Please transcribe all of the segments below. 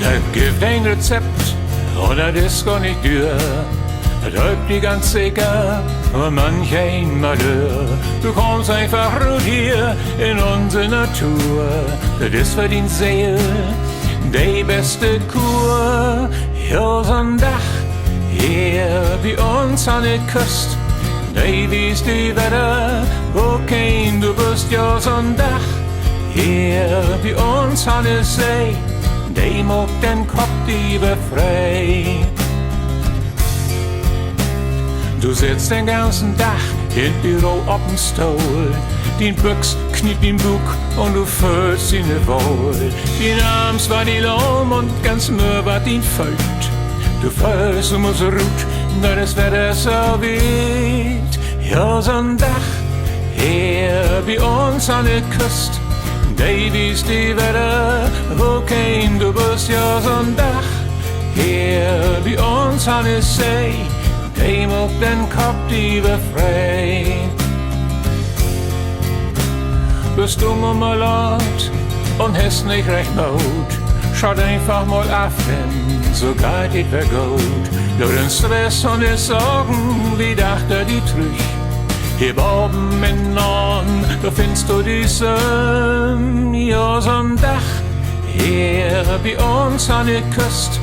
Das gibt ein Rezept und das ist gar nicht dür. Das hält die ganz sicher und manch ein Malheur. Du kommst einfach ruhig hier in unsere Natur. Das ist für die Seele die beste Kur. Ja, so'n Dach hier bei uns an der Küste. Die wies die Wetter, wo kein du bist. Ja, so'n Dach hier bei uns an der See. Die macht den Kopf lieber frei. Du sitzt den ganzen Tag in Büro auf'm Stuhl. Dein Büchs kniet den Bug und du fühlst ihn wohl. Dein Arms war die lahm und ganz müde war dein Feld. Du fühlst, du musst ruht, da das Wetter so weit. Ja, so'n Dach hier bei uns an der Küste. Die wies die Wetter, wo kein du bist. Ja, so'n Dach hier bei uns an der See. Die macht den Kopf lieber frei. Bist du mal laut und hast nicht recht Mut, schaut einfach mal auf, denn so geht es gut. Durch den Stress und die Sorgen, wie dachte die Trüch. Hier oben in Norden, da findest du die Sonne. Ja, so'n Dach hier bei uns an der Küste.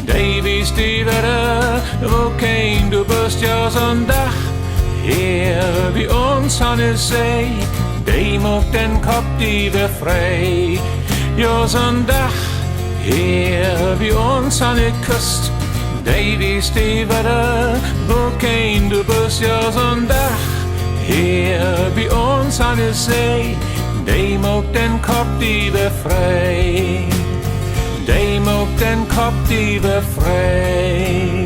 Die wies die Wetter, wo kein du bist. Ja, so'n Dach hier bei uns an der See. Die macht den Kopf lieber frei. Ja, so'n Dach hier bei uns an der Küste. Die wies die Wetter, wo kein du bist. Ja, so'n Dach hier bei uns an der See. Die macht den Kopf lieber frei. Die macht den Kopf lieber frei.